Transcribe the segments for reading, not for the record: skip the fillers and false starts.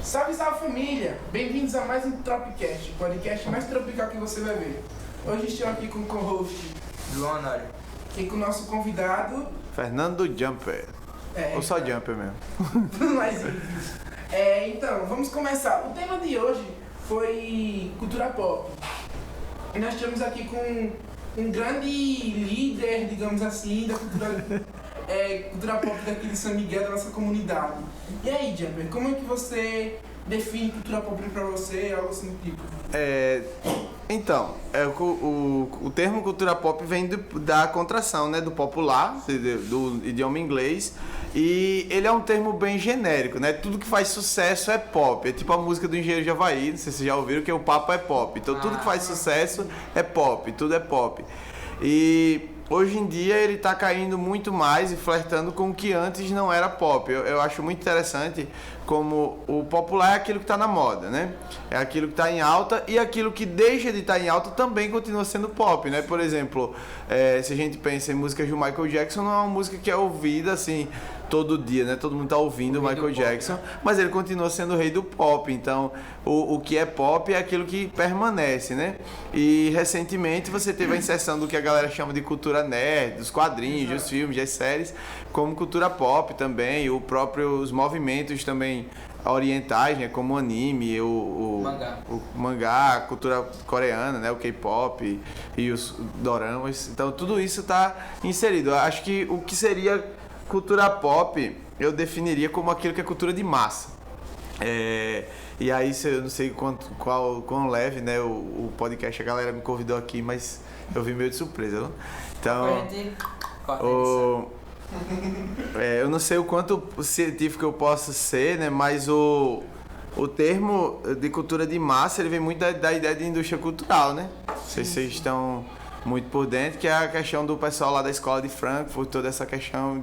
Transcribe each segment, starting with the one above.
Salve, salve família! Bem-vindos a mais um Tropicast, o podcast mais tropical que você vai ver. Hoje estou aqui com o co-host João Honório. e com o nosso convidado... Fernando Jumper. Ou só Jumper mesmo. Tudo mais simples. Então, vamos começar. O tema de hoje foi cultura pop. E nós estamos aqui com um grande líder, digamos assim, da cultura pop daqui de São Miguel, da nossa comunidade. E aí, Jumper, como é que você define cultura pop pra você, algo assim do tipo? O termo cultura pop vem da contração, né, do popular, do idioma inglês, e ele é um termo bem genérico, né? Tudo que faz sucesso é pop. É tipo a música do Engenheiro de Havaí, não sei se vocês já ouviram, que o papo é pop. Então tudo que faz sucesso é pop, tudo é pop. E hoje em dia ele está caindo muito mais e flertando com o que antes não era pop. Eu acho muito interessante como o popular é aquilo que está na moda, né? É aquilo que está em alta, e aquilo que deixa de estar em alta também continua sendo pop, né? Por exemplo, se a gente pensa em músicas do Michael Jackson, não é uma música que é ouvida assim todo dia, né? Todo mundo está ouvindo o Michael Jackson, mas ele continua sendo o rei do pop. Então, o que é pop é aquilo que permanece, né? E recentemente você teve a inserção do que a galera chama de cultura nerd, dos quadrinhos, dos filmes, das séries, como cultura pop também, os movimentos também orientais, né, como o anime, o mangá, a cultura coreana, né, o K-pop e os doramas. Então tudo isso está inserido. Eu acho que o que seria cultura pop eu definiria como aquilo que é cultura de massa. E aí eu não sei quão leve, né, o podcast, a galera me convidou aqui, mas eu vim meio de surpresa, não? Então eu não sei o quanto científico eu posso ser, né? Mas o termo de cultura de massa ele vem muito da ideia de indústria cultural, né? Não sei se vocês estão muito por dentro, que é a questão do pessoal lá da escola de Frankfurt, toda essa questão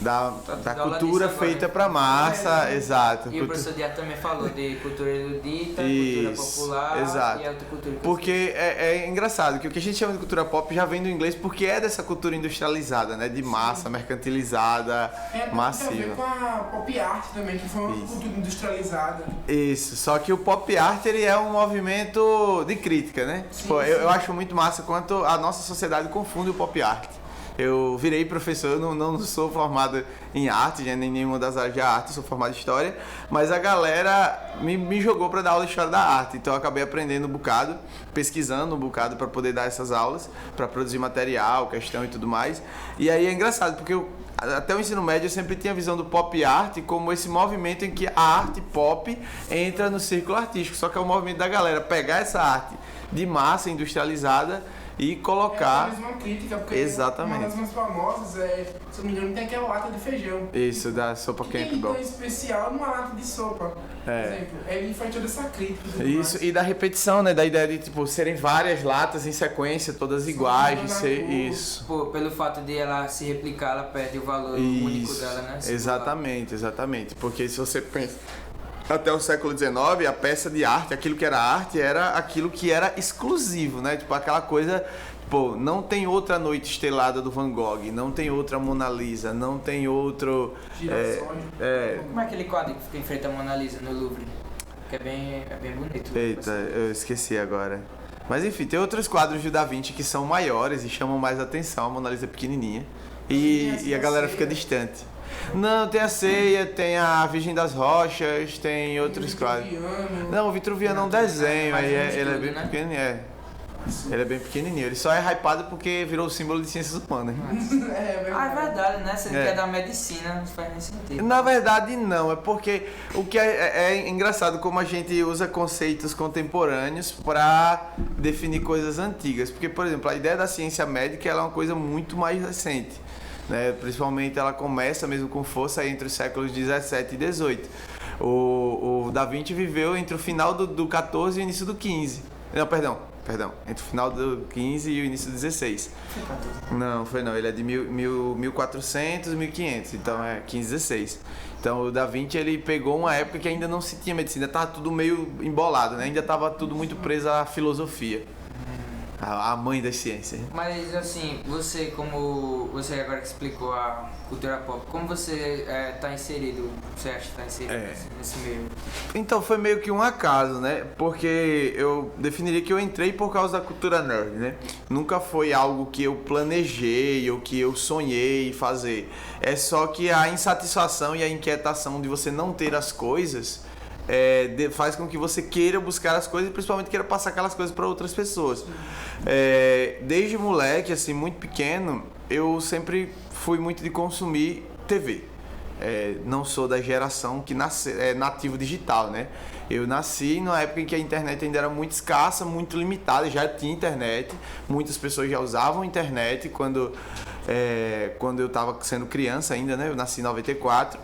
da cultura feita para massa, exato. E o professor Diato também falou de cultura erudita, cultura popular, exato. E alta cultura. Porque é engraçado que o que a gente chama de cultura pop já vem do inglês, porque é dessa cultura industrializada, né? De massa, mercantilizada, massiva. Tem a ver com a pop art também, que foi uma cultura industrializada. Isso, só que o pop art ele é um movimento de crítica, né? Eu acho muito massa quanto a nossa sociedade confunde o pop art. Eu virei professor, eu não sou formado em arte, nem em nenhuma das áreas de arte, sou formado em história, mas a galera me jogou para dar aula de história da arte, então eu acabei aprendendo um bocado, pesquisando um bocado para poder dar essas aulas, para produzir material, questão e tudo mais. E aí é engraçado, porque até o ensino médio eu sempre tinha a visão do pop art como esse movimento em que a arte pop entra no círculo artístico, só que é o movimento da galera pegar essa arte de massa industrializada e colocar... É a mesma crítica, porque exatamente. Uma das mais famosas se não me engano, tem aquela lata de feijão. Isso, da sopa Campbell. Que é especial numa lata de sopa, por exemplo. Ele faz toda essa crítica. Isso, e da repetição, né? Da ideia de, tipo, serem várias latas em sequência, todas iguais, de ser... Isso. Pô, pelo fato de ela se replicar, ela perde o valor único dela, né? Exatamente. Porque se você pensa... Até o século XIX, a peça de arte, aquilo que era arte, era aquilo que era exclusivo, né? Tipo, aquela coisa... Pô, não tem outra noite estelada do Van Gogh, não tem outra Mona Lisa, não tem outro... Como é aquele quadro que fica em frente à Mona Lisa, no Louvre? Que é bem bonito. Eita, eu esqueci agora. Mas enfim, tem outros quadros de Da Vinci que são maiores e chamam mais atenção. A Mona Lisa é pequenininha e a galera fica distante. Não, tem a Ceia, tem a Virgem das Rochas, tem outros quadros. Não, o Vitruviano é um desenho, aí ele é bem pequenininho, Ele é bem pequenininho, ele só é hypado porque virou o símbolo de ciências humanas. É verdade, né? Você quer dar medicina, não faz nem sentido. Na verdade não, é porque o que é engraçado como a gente usa conceitos contemporâneos para definir coisas antigas. Porque, por exemplo, a ideia da ciência médica ela é uma coisa muito mais recente. Né? Principalmente ela começa mesmo com força entre os séculos 17 e 18. O Da Vinci viveu entre o final do 14 e o início do 15. Não, perdão, entre o final do 15 e o início do 16. Não, foi não, ele é de 1400 e 1500, então é 15, 16. Então o Da Vinci ele pegou uma época que ainda não se tinha medicina, estava tudo meio embolado, né? Ainda estava tudo muito preso à filosofia. A mãe das ciências. Mas assim, você agora que explicou a cultura pop, como você tá inserido, você acha que tá inserido nesse meio? Então foi meio que um acaso, né? Porque eu definiria que eu entrei por causa da cultura nerd, né? Nunca foi algo que eu planejei ou que eu sonhei fazer. É só que a insatisfação e a inquietação de você não ter as coisas faz com que você queira buscar as coisas e principalmente queira passar aquelas coisas para outras pessoas. Desde moleque, assim, muito pequeno, eu sempre fui muito de consumir TV. Não sou da geração que é nativo digital, né? Eu nasci numa época em que a internet ainda era muito escassa, muito limitada, já tinha internet, muitas pessoas já usavam internet quando eu estava sendo criança ainda, né? Eu nasci em 94.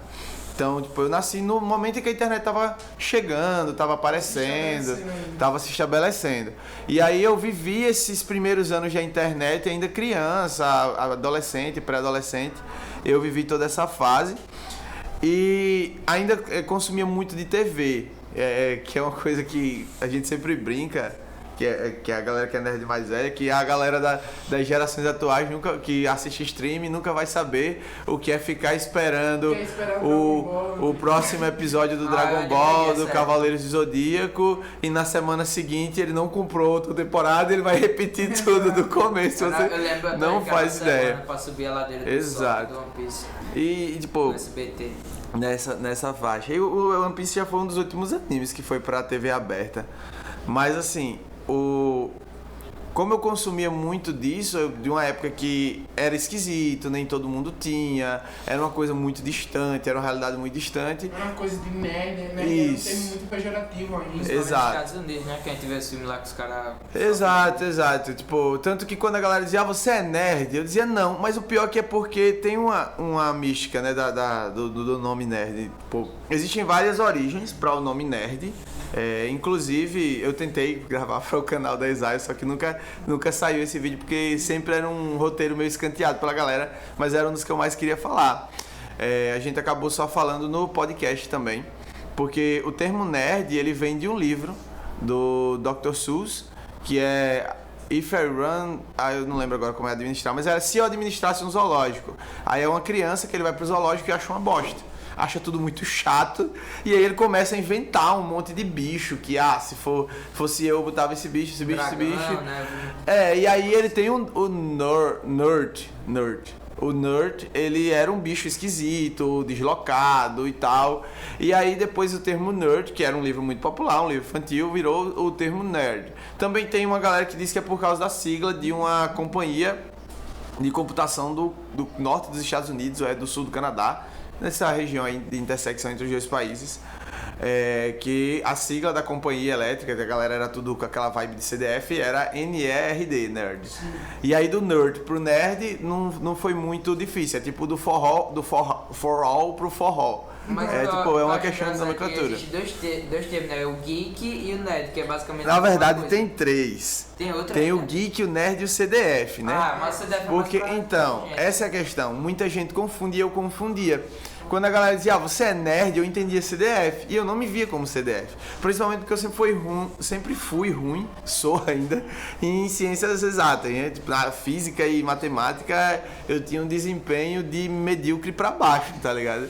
Então, tipo, eu nasci no momento em que a internet tava chegando, tava aparecendo, tava se estabelecendo. E aí eu vivi esses primeiros anos da internet ainda criança, adolescente, pré-adolescente. Eu vivi toda essa fase e ainda consumia muito de TV, que é uma coisa que a gente sempre brinca, que é a galera que é nerd mais velha, que a galera das gerações atuais que assiste stream nunca vai saber o que é ficar esperando o próximo episódio do Dragon Ball, do Cavaleiros do Zodíaco, e na semana seguinte ele não comprou outra temporada, ele vai repetir tudo do começo. Você não faz ideia. Pra subir a ladeira Exato. Do One Piece. E tipo, do SBT. Nessa faixa. E o One Piece já foi um dos últimos animes que foi pra TV aberta. Mas assim, como eu consumia muito disso, de uma época que era esquisito, nem todo mundo tinha, era uma coisa muito distante, era uma realidade muito distante. Era uma coisa de nerd, né? Isso. Era um termo muito pejorativo ainda. Exato. Nos Estados Unidos, né? Que a gente vê esse filme lá que os caras... Exato. Tipo, tanto que quando a galera dizia, você é nerd? Eu dizia não, mas o pior que é porque tem uma mística, né, do nome nerd. Tipo, existem várias origens para o nome nerd. Inclusive, eu tentei gravar para o canal da Isaiah, só que nunca saiu esse vídeo, porque sempre era um roteiro meio escanteado pela galera, mas era um dos que eu mais queria falar. A gente acabou só falando no podcast também, porque o termo nerd, ele vem de um livro do Dr. Seuss, que é If I Run... eu não lembro agora como é administrar, mas era Se Eu Administrasse um Zoológico. Aí é uma criança que ele vai pro zoológico e acha uma bosta. Acha tudo muito chato, e aí ele começa a inventar um monte de bicho, que se fosse eu botava esse bicho, Dragão, esse bicho. Né? E aí ele tem o nerd. O nerd, ele era um bicho esquisito, deslocado e tal. E aí depois o termo nerd, que era um livro muito popular, um livro infantil, virou o termo nerd. Também tem uma galera que diz que é por causa da sigla de uma companhia de computação do norte dos Estados Unidos, ou do sul do Canadá, nessa região aí de intersecção entre os dois países, que a sigla da companhia elétrica, que a galera era tudo com aquela vibe de CDF, era NERD, Nerd. E aí do nerd pro nerd não foi muito difícil, é tipo do forró pro forró. Mas é uma questão de nomenclatura. Existem dois termos, né? O geek e o nerd, que é basicamente... Na verdade tem três. Tem outra? Tem o geek, o nerd e o CDF, né? Mas o CDF é porque, mais pra então, gente. essa é a questão. Muita gente confundia, eu confundia. Quando a galera dizia, você é nerd, eu entendia CDF. E eu não me via como CDF. Principalmente porque eu sempre fui ruim, sou ainda, em ciências exatas. Né? Tipo, na física e matemática, eu tinha um desempenho de medíocre pra baixo, tá ligado?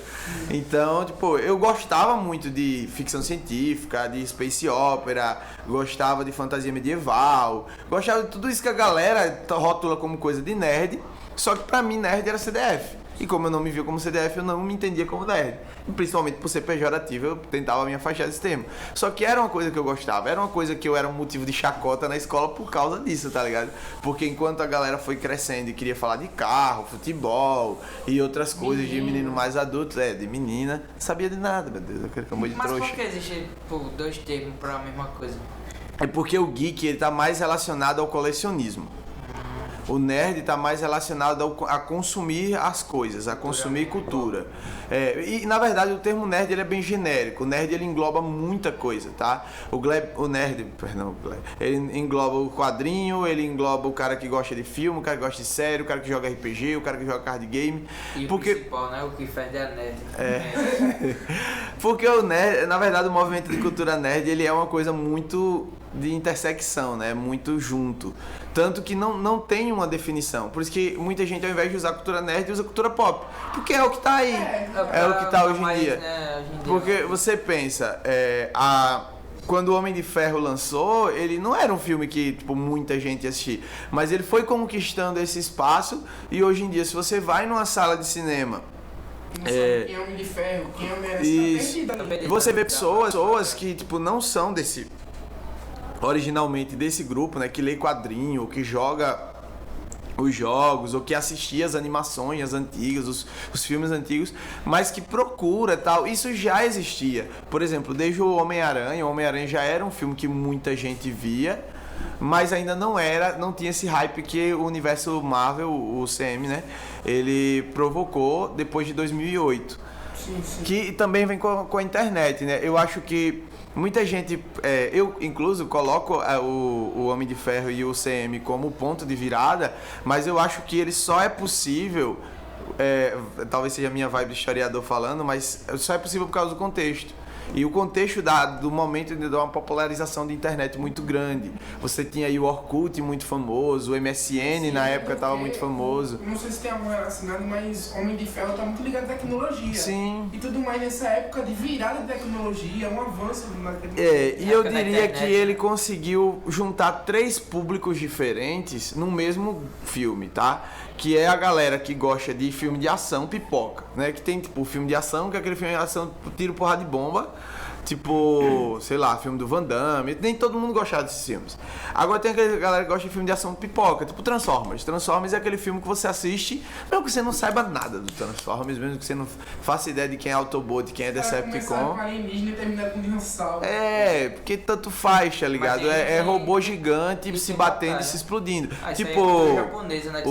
Então, tipo, eu gostava muito de ficção científica, de space opera, gostava de fantasia medieval, gostava de tudo isso que a galera rótula como coisa de nerd. Só que pra mim, nerd era CDF. E como eu não me via como CDF, eu não me entendia como nerd. E principalmente por ser pejorativo, eu tentava me afastar desse termo. Só que era uma coisa que eu gostava, era uma coisa que eu era um motivo de chacota na escola por causa disso, tá ligado? Porque enquanto a galera foi crescendo e queria falar de carro, futebol e outras coisas de menino mais adulto, de menina, não sabia de nada, meu Deus, eu acabou de trouxa. Mas por que existem dois termos pra mesma coisa? É porque o geek, ele tá mais relacionado ao colecionismo. O nerd está mais relacionado a consumir as coisas, a consumir cultura. E na verdade o termo nerd ele é bem genérico. O nerd ele engloba muita coisa, tá? O nerd, ele engloba o quadrinho, ele engloba o cara que gosta de filme, o cara que gosta de série, o cara que joga RPG, o cara que joga card game. E o principal, né? O que fede é nerd. Porque o nerd, na verdade, o movimento de cultura nerd ele é uma coisa muito de intersecção, né? Muito junto. Tanto que não tem uma definição. Por isso que muita gente, ao invés de usar cultura nerd, usa cultura pop. Porque é o que tá aí. É o que tá hoje em dia. Né, hoje em dia. Porque você pensa, quando o Homem de Ferro lançou, ele não era um filme que tipo, muita gente ia assistir. Mas ele foi conquistando esse espaço e hoje em dia, se você vai numa sala de cinema... Quem é Homem de Ferro, quem é Homem-Aranha, tá perdido. Você vê pessoas que tipo, não são originalmente desse grupo, né? Que lê quadrinho, ou que joga os jogos, ou que assistia as animações antigas, os filmes antigos, mas que procura tal. Isso já existia. Por exemplo, desde o Homem-Aranha já era um filme que muita gente via, mas ainda não tinha esse hype que o universo Marvel, o CM, né? Ele provocou depois de 2008. Sim. Que também vem com a internet, né? Eu acho que muita gente, eu incluso coloco o Homem de Ferro e o CM como ponto de virada, mas eu acho que ele só é possível, talvez seja a minha vibe de historiador falando, mas só é possível por causa do contexto. E o contexto do momento de uma popularização de internet muito grande. Você tinha aí o Orkut muito famoso, o MSN na época estava muito famoso. Não sei se tem algo relacionado, mas Homem de Ferro está muito ligado à tecnologia. Sim. E tudo mais nessa época de virada de tecnologia, um avanço na tecnologia. E eu diria que ele conseguiu juntar 3 públicos diferentes no mesmo filme, tá? Que é a galera que gosta de filme de ação pipoca, né? Que tem tipo o filme de ação, que é aquele filme de ação tiro, porrada de bomba. Tipo, sei lá, filme do Van Damme. Nem todo mundo gostava desses filmes. Agora tem aquela galera que gosta de filme de ação pipoca, tipo Transformers. Transformers é aquele filme que você assiste, mesmo que você não saiba nada do Transformers, mesmo que você não faça ideia de quem é Autobot, de quem é Decepticon. Com alienígena e terminar com dinossauro. Porque tanto faz, tá ligado? É robô gigante se batendo e se explodindo. Tipo, japonesa, né,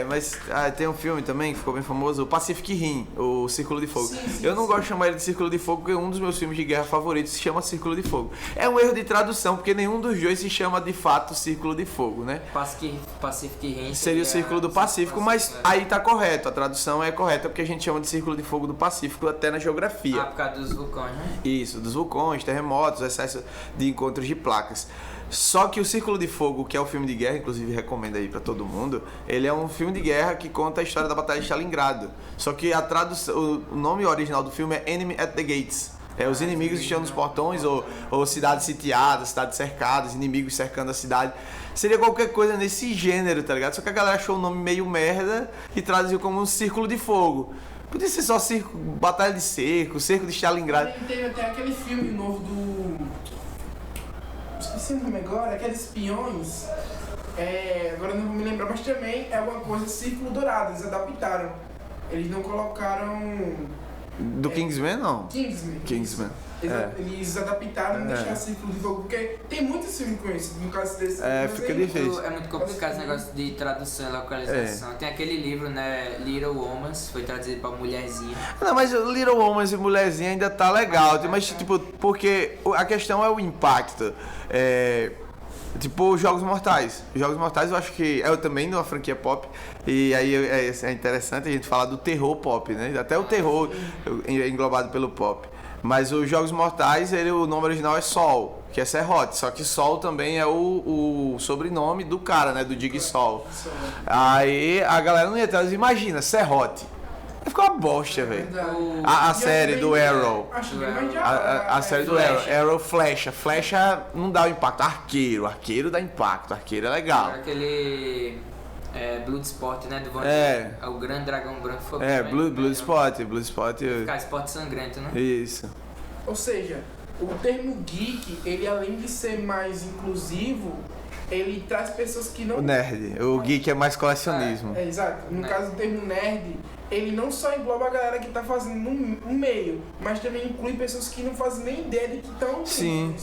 mas tem um filme também que ficou bem famoso, o Pacific Rim, o Círculo de Fogo. Sim, eu não gosto de chamar ele de Círculo de Fogo porque um dos meus filmes de guerra favoritos se chama Círculo de Fogo. É um erro de tradução, porque nenhum dos dois se chama de fato Círculo de Fogo, né? Pacific Rim seria o Círculo do Pacífico, mas aí tá correto, a tradução é correta porque a gente chama de Círculo de Fogo do Pacífico até na geografia. Por causa dos vulcões, né? Isso, dos vulcões, terremotos, excesso de encontros de placas. Só que o Círculo de Fogo, que é o filme de guerra, inclusive recomendo aí pra todo mundo, ele é um filme de guerra que conta a história da Batalha de Stalingrado. Só que a tradução, o nome original do filme é Enemy at the Gates. Os inimigos estão nos portões, ou cidades sitiadas, cidades cercadas, inimigos cercando a cidade. Seria qualquer coisa nesse gênero, tá ligado? Só que a galera achou o nome meio merda e traduziu como um Círculo de Fogo. Podia ser só Batalha de Cerco de Stalingrado. Teve até aquele filme novo do... Esqueci o nome agora, aqueles espiões. Agora eu não vou me lembrar, mas também é uma coisa Círculo Dourado, eles adaptaram. Eles não colocaram... Do Kingsman, não? Kingsman. Eles adaptaram e não deixaram Círculo de Fogo, porque tem muitos filmes com isso, no caso desse. Fica difícil. É muito complicado esse negócio de tradução e localização. Tem aquele livro, né, Little Woman, foi traduzido pra Mulherzinha. Não, mas Little Woman e Mulherzinha ainda tá legal, mas tipo, porque a questão é o impacto. Tipo, Jogos Mortais. Jogos Mortais eu acho que é também uma franquia pop. E aí é interessante a gente falar do terror pop, né? Até o terror é englobado pelo pop. Mas os Jogos Mortais, o nome original é Sol, que é Serrote. Só que Sol também é o sobrenome do cara, né? Do Dig Sol. Aí a galera não ia traduzir. Imagina, Serrote. Ficou uma bosta, velho. A série do Arrow. A série do Arrow Flecha. Flecha não dá o impacto. Arqueiro dá impacto. Arqueiro é legal. Aquele Bloodsport, né? Do o Grande Dragão Branco foi Bloodsport. Ficar esporte sangrento, né? Isso. Ou seja, o termo geek, ele além de ser mais inclusivo, ele traz pessoas que não... O nerd. O geek é mais colecionismo. Exato. No caso do termo nerd, ele não só engloba a galera que tá fazendo no meio, mas também inclui pessoas que não fazem nem ideia de que estão sim.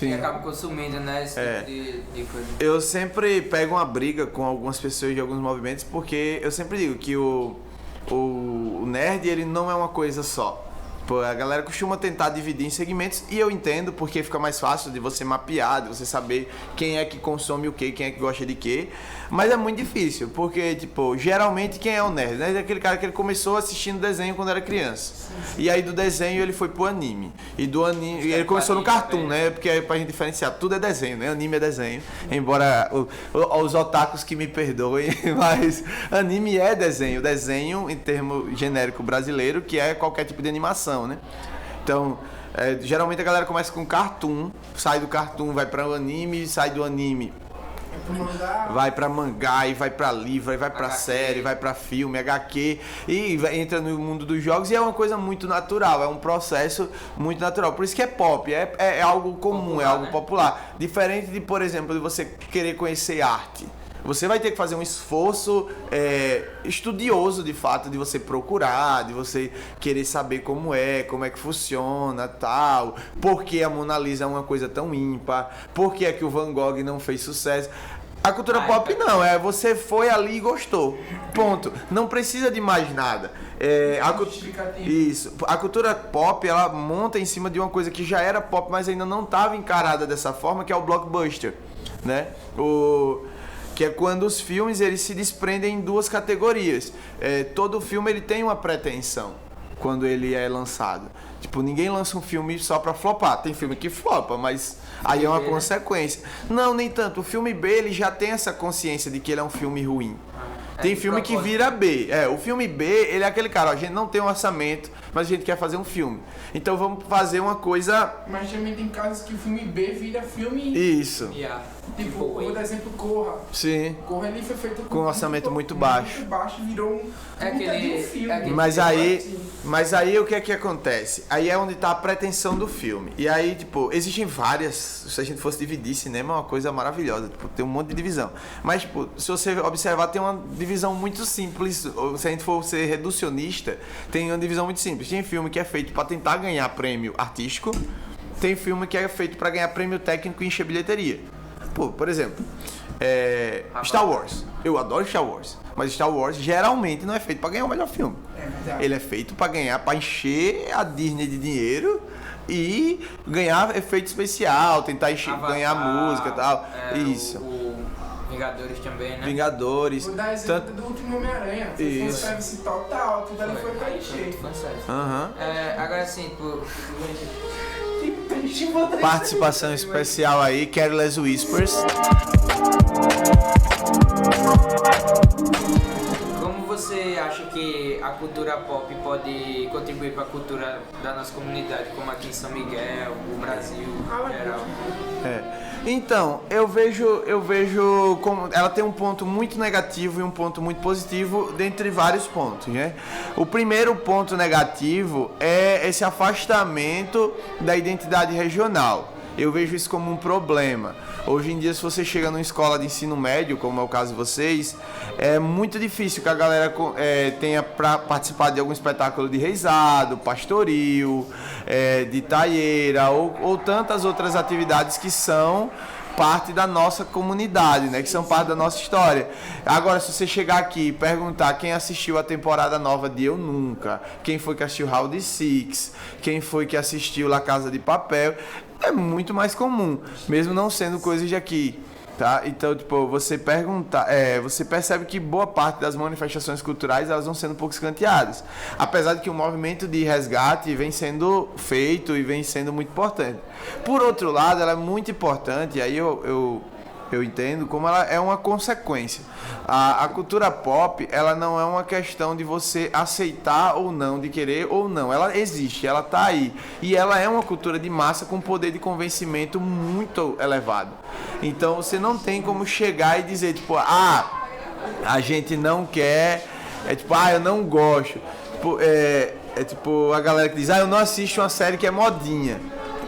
E acabam consumindo, né, esse tipo de coisa. Eu sempre pego uma briga com algumas pessoas de alguns movimentos, porque eu sempre digo que o nerd, ele não é uma coisa só. Tipo, a galera costuma tentar dividir em segmentos e eu entendo porque fica mais fácil de você mapear, de você saber quem é que consome o quê, quem é que gosta de quê. Mas é muito difícil, porque, tipo, geralmente quem é o nerd, né? É aquele cara que ele começou assistindo desenho quando era criança. E aí do desenho ele foi pro anime. E do anime. E ele começou no cartoon, né? Porque é pra gente diferenciar, tudo é desenho, né? Anime é desenho. Embora os otakus que me perdoem, mas anime é desenho. Desenho em termo genérico brasileiro, que é qualquer tipo de animação, né? Então, geralmente a galera começa com cartoon, sai do cartoon, vai para o anime, sai do anime, vai pra mangá, e vai pra livro, e vai pra série, vai pra filme, HQ, e entra no mundo dos jogos, e é uma coisa muito natural, é um processo muito natural. Por isso que é pop, é algo comum, popular, é algo popular. Diferente de, por exemplo, de você querer conhecer arte. Você vai ter que fazer um esforço estudioso, de fato, de você procurar, de você querer saber como é que funciona, tal. Por que a Mona Lisa é uma coisa tão ímpar? Por que é que o Van Gogh não fez sucesso? A cultura pop não, você foi ali e gostou. Ponto. Não precisa de mais nada. Isso. A cultura pop, ela monta em cima de uma coisa que já era pop, mas ainda não estava encarada dessa forma, que é o blockbuster, né? Que é quando os filmes eles se desprendem em duas categorias. Todo filme ele tem uma pretensão quando ele é lançado. Tipo, ninguém lança um filme só pra flopar. Tem filme que flopa, mas aí é uma consequência. Não, nem tanto. O filme B ele já tem essa consciência de que ele é um filme ruim. Tem filme que vira B. O filme B, ele é aquele cara, ó, a gente não tem um orçamento, mas a gente quer fazer um filme. Então vamos fazer uma coisa... Mas também tem casos que o filme B vira filme... Isso. Tipo, por exemplo, Corra. Sim. Corra ele foi feito com um orçamento muito baixo. Muito baixo, virou um filme. Mas aí o que é que acontece? Aí é onde tá a pretensão do filme. E aí, tipo, existem várias... Se a gente fosse dividir, cinema é uma coisa maravilhosa. Tipo, tem um monte de divisão. Mas, tipo, se você observar, tem uma divisão muito simples. Se a gente for ser reducionista, tem uma divisão muito simples. Tem filme que é feito pra tentar ganhar prêmio artístico. Tem filme que é feito pra ganhar prêmio técnico e encher bilheteria. Pô, por exemplo, Star Wars. Eu adoro Star Wars. Mas Star Wars geralmente não é feito pra ganhar o melhor filme. Ele é feito pra ganhar, pra encher a Disney de dinheiro e ganhar efeito especial, tentar ganhar música e tal. Isso. Vingadores também, né? Vingadores. Vou dar exemplo do último Homem-Aranha. Foi um service total, tudo ali foi pra encher. Agora sim, participação especial aí, Careless Whispers. Como você acha que a cultura pop pode contribuir para a cultura da nossa comunidade, como aqui em São Miguel, o Brasil em geral? Então, eu vejo como ela tem um ponto muito negativo e um ponto muito positivo, dentre vários pontos, né? O primeiro ponto negativo é esse afastamento da identidade regional. Eu vejo isso como um problema. Hoje em dia, se você chega numa escola de ensino médio, como é o caso de vocês, é muito difícil que a galera tenha para participar de algum espetáculo de reisado, pastoril, de taieira ou tantas outras atividades que são parte da nossa comunidade, né? Que são parte da nossa história. Agora, se você chegar aqui e perguntar quem assistiu a temporada nova de Eu Nunca, quem foi que assistiu Round Six, quem foi que assistiu La Casa de Papel, é muito mais comum, mesmo não sendo coisas de aqui, tá? Então, tipo, você percebe que boa parte das manifestações culturais, elas vão sendo um pouco escanteadas. Apesar de que o movimento de resgate vem sendo feito e vem sendo muito importante. Por outro lado, ela é muito importante, e aí eu entendo como ela é uma consequência. A cultura pop, ela não é uma questão de você aceitar ou não, de querer ou não. Ela existe, ela tá aí. E ela é uma cultura de massa com poder de convencimento muito elevado. Então você não tem como chegar e dizer, tipo, a gente não quer, eu não gosto. Tipo, a galera que diz, eu não assisto uma série que é modinha.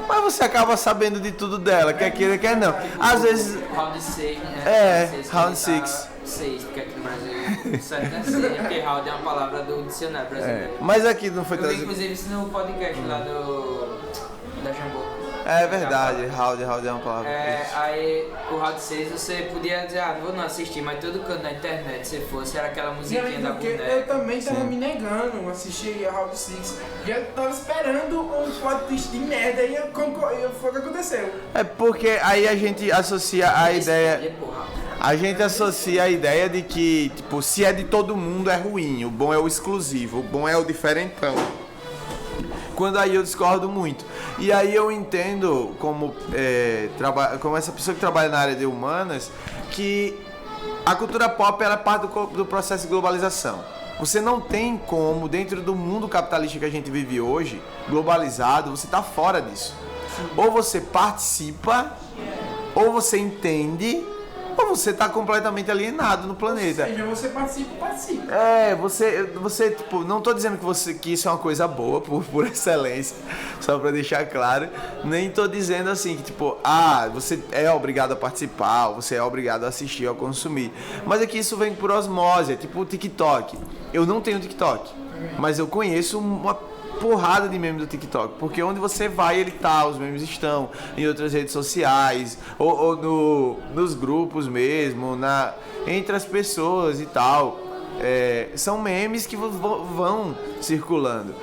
Mas você acaba sabendo de tudo dela, quer queira, quer não. Às vezes... Round 6, né? Round 6. 6, porque aqui no Brasil 7 é 6, porque round é uma palavra do dicionário brasileiro. Mas aqui não foi traduzido. Eu vi, inclusive, isso no podcast lá da Jambô. É verdade, round é uma palavra. Aí o round 6 você podia dizer, não vou não assistir, mas todo canto na internet, se fosse, era aquela musiquinha da boneca. Eu também tava me negando a assistir a Round 6. Já tava esperando um plot twist de merda e foi o que aconteceu. É porque aí a gente associa a ideia. A gente associa a ideia de que, tipo, se é de todo mundo é ruim, o bom é o exclusivo, o bom é o diferentão. Quando aí eu discordo muito. E aí eu entendo como essa pessoa que trabalha na área de humanas, que a cultura pop ela é parte do processo de globalização. Você não tem como, dentro do mundo capitalista que a gente vive hoje, globalizado, você tá fora disso. Ou você participa, ou você entende, ou você tá completamente alienado no planeta. Ou seja, você participa. Você tipo, não tô dizendo que isso é uma coisa boa, por excelência, só pra deixar claro. Nem tô dizendo assim, que tipo, você é obrigado a participar, ou você é obrigado a assistir ou a consumir. Mas é que isso vem por osmose, é tipo o TikTok. Eu não tenho TikTok, mas eu conheço uma porrada de memes do TikTok, porque onde você vai ele tá, os memes estão em outras redes sociais ou nos grupos mesmo, entre as pessoas e tal. São memes que vão circulando.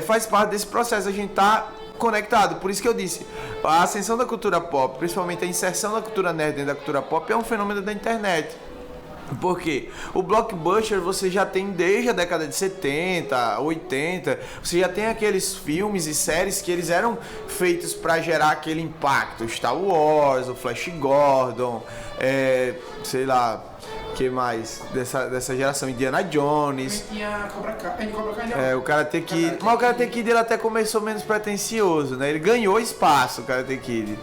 Faz parte desse processo, a gente tá conectado. Por isso que eu disse, a ascensão da cultura pop, principalmente a inserção da cultura nerd dentro da cultura pop, é um fenômeno da internet. Porque o blockbuster você já tem desde a década de 70, 80, você já tem aqueles filmes e séries que eles eram feitos para gerar aquele impacto. Star Wars, o Flash Gordon, sei lá, que mais dessa geração, Indiana Jones. Tinha Cobra Kai não. O Karate Kid. Mas o Karate Kid ele até começou menos pretencioso, né? Ele ganhou espaço, o Karate Kid.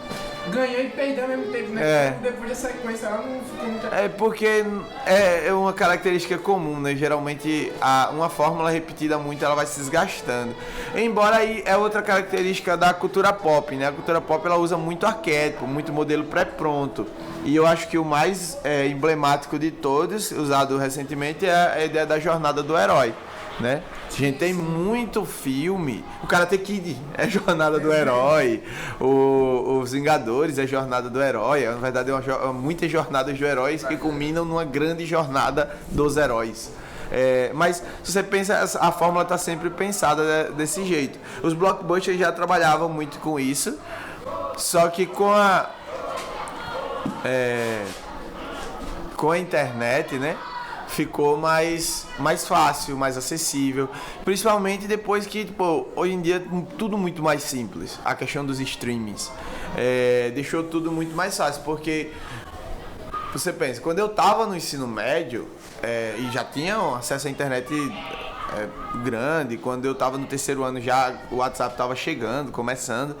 Ganhou e perdeu ao mesmo tempo, né? Depois da sequência ela não ficou muito... Porque é uma característica comum, né? Geralmente uma fórmula repetida muito ela vai se desgastando. Embora aí é outra característica da cultura pop, né? A cultura pop ela usa muito arquétipo, muito modelo pré-pronto. E eu acho que o mais emblemático de todos, usado recentemente, é a ideia da jornada do herói, né? A gente tem muito filme. O Karate Kid é jornada do herói. Os Vingadores é jornada do herói. Na verdade, muitas jornadas do heróis que culminam numa grande jornada dos heróis. Mas se você pensa, a fórmula está sempre pensada desse jeito. Os blockbusters já trabalhavam muito com isso. Só que com a internet, né? Ficou mais fácil, mais acessível, principalmente depois que, tipo, hoje em dia tudo muito mais simples, a questão dos streamings, deixou tudo muito mais fácil, porque você pensa, quando eu tava no ensino médio, e já tinha acesso à internet grande, quando eu tava no terceiro ano já o WhatsApp tava chegando, começando,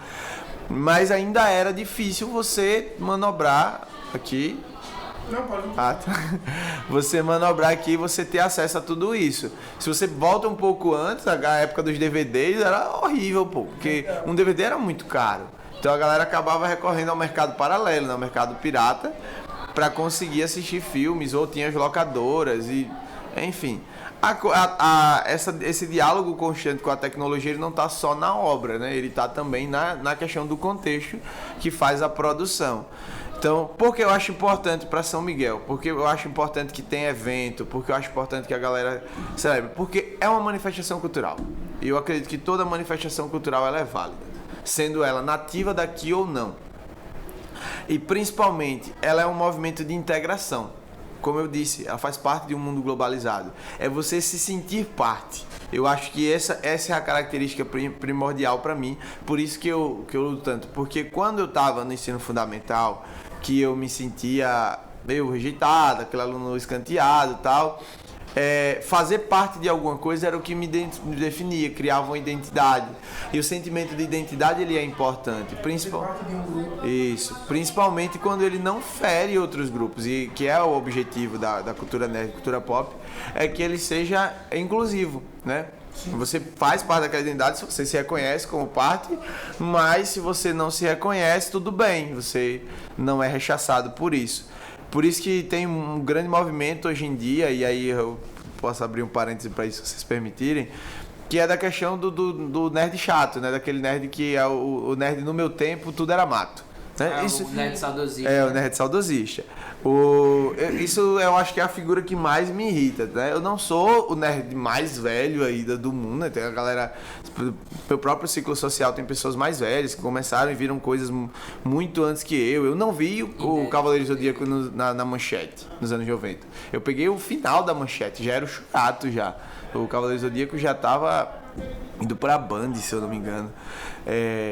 mas ainda era difícil você manobrar aqui. Não, pode. Você manobrar aqui e você ter acesso a tudo isso. Se você volta um pouco antes, a época dos DVDs era horrível, pô, porque um DVD era muito caro. Então a galera acabava recorrendo ao mercado paralelo, ao mercado pirata, para conseguir assistir filmes, ou tinha as locadoras, e enfim. Esse diálogo constante com a tecnologia ele não está só na obra, né? Ele está também na questão do contexto que faz a produção. Então, por que eu acho importante para São Miguel? Porque eu acho importante que tenha evento, porque eu acho importante que a galera celebre, porque é uma manifestação cultural. E eu acredito que toda manifestação cultural ela é válida, sendo ela nativa daqui ou não. E principalmente, ela é um movimento de integração. Como eu disse, ela faz parte de um mundo globalizado. É você se sentir parte. Eu acho que essa é a característica primordial para mim. Por isso que eu luto tanto. Porque quando eu estava no ensino fundamental, que eu me sentia meio rejeitado, aquele aluno escanteado e tal, fazer parte de alguma coisa era o que me definia, criava uma identidade. E o sentimento de identidade ele é importante, principalmente quando ele não fere outros grupos, e que é o objetivo da cultura nerd, cultura pop, é que ele seja inclusivo, né? Sim. Você faz parte daquela identidade se você se reconhece como parte, mas se você não se reconhece, tudo bem, você não é rechaçado por isso. Por isso que tem um grande movimento hoje em dia, e aí eu posso abrir um parêntese para isso, se vocês permitirem, que é da questão do nerd chato, né? Daquele nerd que é o nerd no meu tempo, tudo era mato. Né? O nerd saudosista. O nerd saudosista. Isso eu acho que é a figura que mais me irrita, né? Eu não sou o nerd mais velho ainda do mundo, né? Tem a galera... Meu próprio ciclo social tem pessoas mais velhas que começaram e viram coisas muito antes que eu. Eu não vi o Cavaleiro Zodíaco na Manchete, nos anos 90. Eu peguei o final da Manchete, já era o Churato já. O Cavaleiro Zodíaco já tava indo pra Band, se eu não me engano.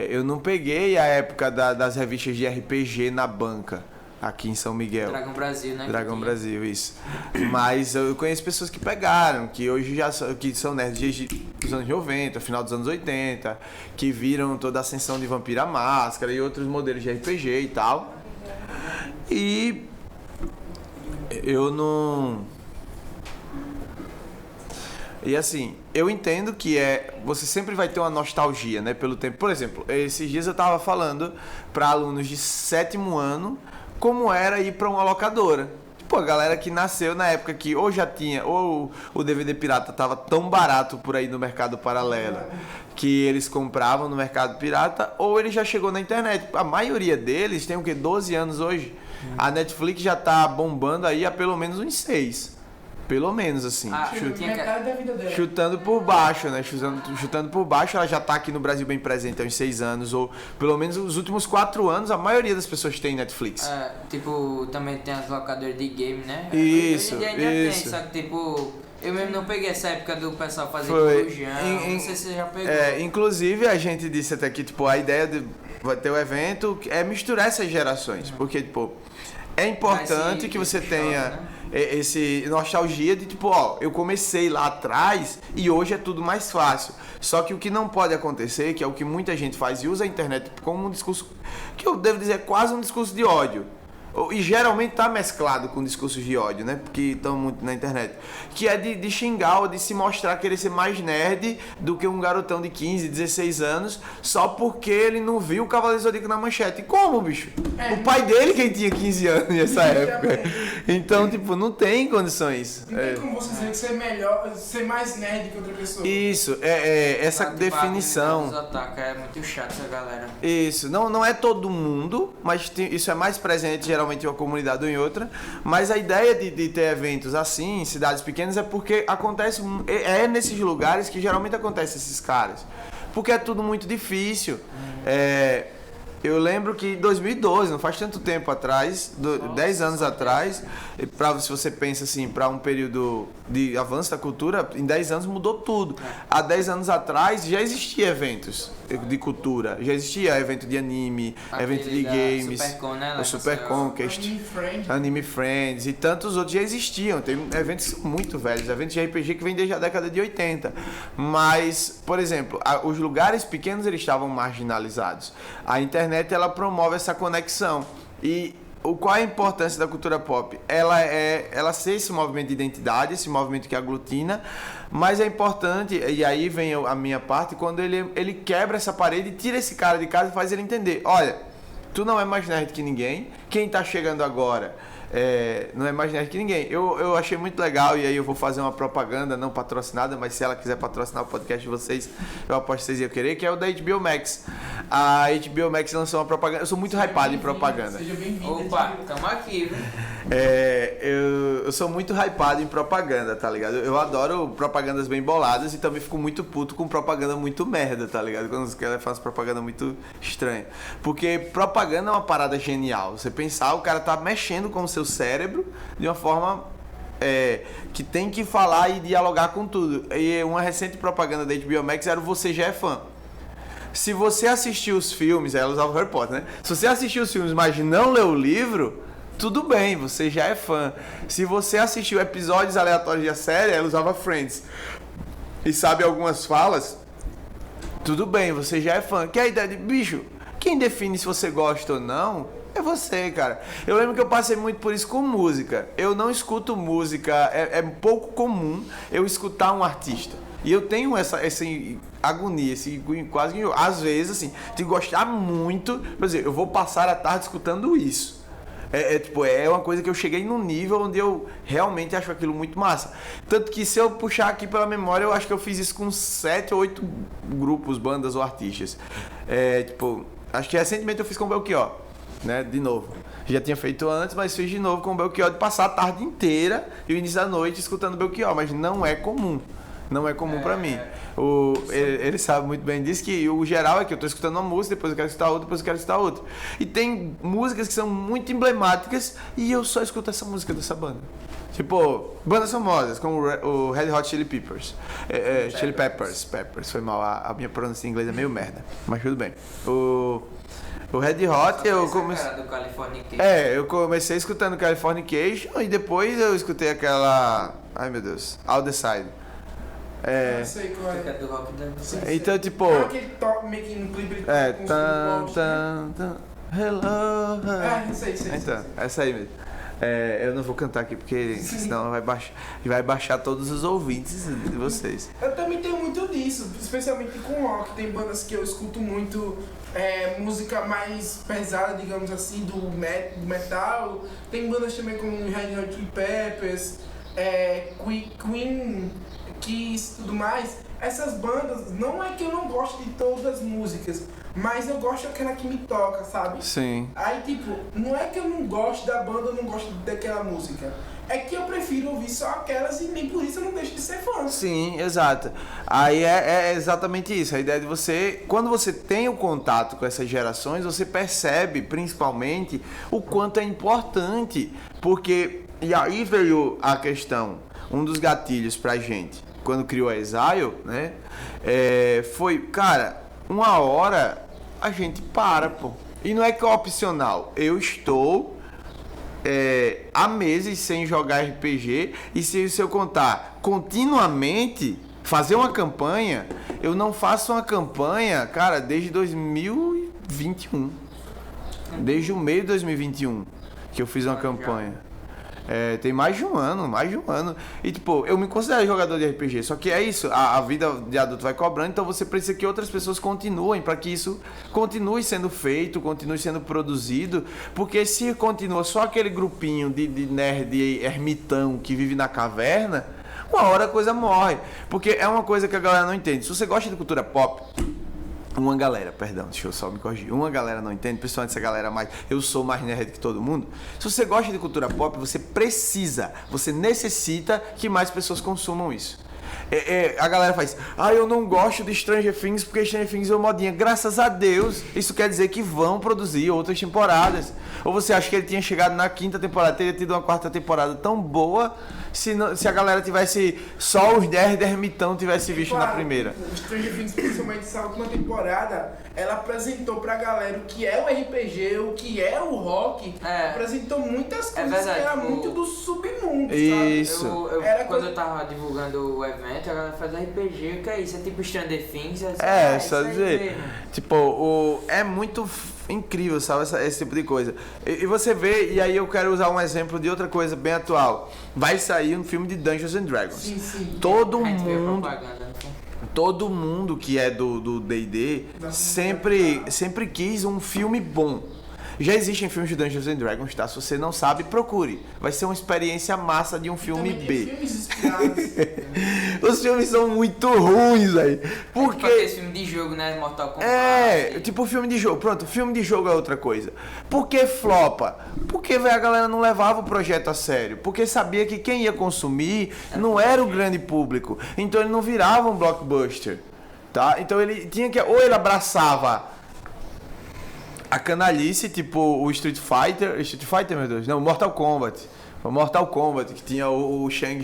Eu não peguei a época das revistas de RPG na banca, aqui em São Miguel. Dragão Brasil, né? Dragão Brasil, isso. Mas eu conheço pessoas que pegaram, que hoje que são nerds desde os anos 90, final dos anos 80, que viram toda a ascensão de Vampira Máscara e outros modelos de RPG e tal. E eu não... E assim, eu entendo que você sempre vai ter uma nostalgia, né, pelo tempo. Por exemplo, esses dias eu tava falando para alunos de 7º ano como era ir para uma locadora. Tipo, a galera que nasceu na época que ou já tinha, ou o DVD pirata tava tão barato por aí no mercado paralelo que eles compravam no mercado pirata, ou ele já chegou na internet. A maioria deles tem o quê? 12 anos hoje. A Netflix já tá bombando aí há pelo menos uns 6. Pelo menos, assim. Metade da vida dela. Chutando por baixo, né? Chutando por baixo, ela já tá aqui no Brasil bem presente há uns 6 anos, ou pelo menos os últimos 4 anos, a maioria das pessoas tem Netflix. Tipo, também tem as locadoras de game, né? Isso, hoje em dia ainda isso. tem, só que tipo... Eu mesmo não peguei essa época do pessoal fazer corujão, não sei se você já pegou. Inclusive, a gente disse até que, tipo, a ideia de vai ter o evento é misturar essas gerações, porque, tipo, é importante que você tenha... né? Esse nostalgia de tipo, eu comecei lá atrás e hoje é tudo mais fácil. Só que o que não pode acontecer, que é o que muita gente faz e usa a internet como um discurso, que eu devo dizer quase um discurso de ódio. E geralmente tá mesclado com discursos de ódio, né? Porque estão muito na internet. Que é de xingar ou de se mostrar querer ser mais nerd do que um garotão de 15, 16 anos, só porque ele não viu o Cavaleiro Zodíaco na Manchete. Como, bicho? O pai dele quem tinha 15 anos nessa época. Então, tipo, não tem condições. Não tem como você dizer que você é melhor, ser mais nerd que outra pessoa. Isso, essa definição. É muito chato essa galera. Isso, não é todo mundo, mas isso é mais presente geralmente em uma comunidade ou em outra, mas a ideia de ter eventos assim, em cidades pequenas, é porque acontece, nesses lugares que geralmente acontecem esses caras, porque é tudo muito difícil. Eu lembro que em 2012, não faz tanto tempo atrás, 10 anos atrás, se você pensa assim, para um período de avanço da cultura, em 10 anos mudou tudo. Há 10 anos atrás já existia eventos de cultura, já existia evento de anime, evento de games, Supercon, né? o Supercon, Anime Friends e tantos outros já existiam. Tem eventos muito velhos, eventos de RPG que vêm desde a década de 80. Mas, por exemplo, os lugares pequenos eles estavam marginalizados. A internet ela promove essa conexão. E qual é a importância da cultura pop? Ela ser esse movimento de identidade, esse movimento que aglutina, mas é importante, e aí vem a minha parte, quando ele quebra essa parede, tira esse cara de casa e faz ele entender, olha, tu não é mais nerd que ninguém, quem tá chegando agora não é mais nerd que ninguém. Eu achei muito legal, e aí eu vou fazer uma propaganda não patrocinada, mas se ela quiser patrocinar o podcast de vocês, eu aposto que vocês iam querer, que é o da HBO Max. A HBO Max lançou uma propaganda, eu sou muito hypado em propaganda. Seja bem-vindo. Opa, tamo aqui, viu? Eu sou muito hypado em propaganda, tá ligado? Eu adoro propagandas bem boladas e também fico muito puto com propaganda muito merda, tá ligado? Quando os caras fazem propaganda muito estranha. Porque propaganda é uma parada genial. Você pensar, o cara tá mexendo com o seu cérebro de uma forma que tem que falar e dialogar com tudo. E uma recente propaganda da HBO Max era o Você Já É Fã. Se você assistiu os filmes, ela usava o Harry Potter, né? Se você assistiu os filmes, mas não leu o livro, tudo bem, você já é fã. Se você assistiu episódios aleatórios da série, ela usava Friends e sabe algumas falas, tudo bem, você já é fã. Que é a ideia de, bicho, quem define se você gosta ou não é você, cara. Eu lembro que eu passei muito por isso com música. Eu não escuto música, é pouco comum eu escutar um artista. E eu tenho essa agonia, quase às vezes, assim, de gostar muito. Por exemplo, eu vou passar a tarde escutando isso. Tipo, é uma coisa que eu cheguei num nível onde eu realmente acho aquilo muito massa. Tanto que se eu puxar aqui pela memória, eu acho que eu fiz isso com 7 ou 8 grupos, bandas ou artistas. Tipo, acho que recentemente eu fiz com o Belchior, né? De novo. Já tinha feito antes, mas fiz de novo com o Belchior, de passar a tarde inteira e o início da noite escutando o Belchior, mas não é comum. Não é comum pra mim. Ele sabe muito bem disso, que o geral é que eu tô escutando uma música, depois eu quero escutar outra, depois eu quero escutar outra. E tem músicas que são muito emblemáticas e eu só escuto essa música dessa banda. Tipo, bandas famosas, como o Red Hot Chili Peppers. Chili Peppers. Foi mal, a minha pronúncia em inglês é meio merda, mas tudo bem. O Red Hot, eu comecei escutando Californication e depois eu escutei aquela... Ai meu Deus, All The Side. Não sei qual é. Então, tipo... aquele top meio que no clipe hello. Sei. Então, essa aí mesmo. Eu não vou cantar aqui porque senão vai baixar todos os ouvintes de vocês. Eu também tenho muito disso, especialmente com rock. Tem bandas que eu escuto muito música mais pesada, digamos assim, do metal. Tem bandas também como Red Hot Chili Peppers, Queen, Kiss, tudo mais. Essas bandas, não é que eu não gosto de todas as músicas, mas eu gosto daquela que me toca, sabe? Sim. Aí, tipo, não é que eu não gosto da banda, eu não gosto daquela música. É que eu prefiro ouvir só aquelas e nem por isso eu não deixo de ser fã. Sim, exato. Aí é exatamente isso. A ideia de você... Quando você tem o contato com essas gerações, você percebe, principalmente, o quanto é importante. Porque... E aí veio a questão, um dos gatilhos pra gente, quando criou a Exile, né? Foi, cara, uma hora a gente para, pô. E não é que é opcional. Eu estou há meses sem jogar RPG e se eu contar continuamente, fazer uma campanha, eu não faço uma campanha, cara, desde 2021. Desde o meio de 2021 que eu fiz uma campanha. Tem mais de um ano. E tipo, eu me considero jogador de RPG. Só que é isso, a vida de adulto vai cobrando, então você precisa que outras pessoas continuem para que isso continue sendo feito, continue sendo produzido. Porque se continua só aquele grupinho de nerd ermitão que vive na caverna, uma hora a coisa morre. Porque é uma coisa que a galera não entende. Se você gosta de cultura pop, deixa eu só me corrigir. Uma galera não entende, principalmente essa galera mais... Eu sou mais nerd que todo mundo. Se você gosta de cultura pop, você necessita que mais pessoas consumam isso. A galera faz, eu não gosto de Stranger Things porque Stranger Things é uma modinha. Graças a Deus, isso quer dizer que vão produzir outras temporadas. Ou você acha que ele tinha chegado na 5ª temporada, teria tido uma 4ª temporada tão boa se a galera tivesse, só os 10 ermitão tivesse visto na primeira. O Stranger Things, principalmente essa última temporada, ela apresentou pra galera o que é o RPG, o que é o rock. Apresentou muitas coisas verdade, que era muito do submundo, isso. sabe? Quando eu tava divulgando o evento, a galera faz RPG, o que é isso? É tipo Stranger Things? Só dizer. Tipo, é muito incrível, sabe, esse tipo de coisa. E você vê, e aí eu quero usar um exemplo de outra coisa bem atual. Vai sair um filme de Dungeons and Dragons. Sim. Todo mundo que é do D&D sempre quis um filme bom. Já existem filmes de Dungeons and Dragons, tá? Se você não sabe, procure. Vai ser uma experiência massa de um filme B. Filmes inspirados. Os filmes são muito ruins, velho. Porque esse filme de jogo, né? Mortal Kombat. Tipo filme de jogo. Pronto, filme de jogo é outra coisa. Por que flopa? Porque, velho, a galera não levava o projeto a sério. Porque sabia que quem ia consumir não era o grande público. Então ele não virava um blockbuster, tá? Então ele tinha que... Ou ele abraçava a canalice, tipo o Street Fighter, meu Deus, não, Mortal Kombat. O Mortal Kombat, que tinha o Shang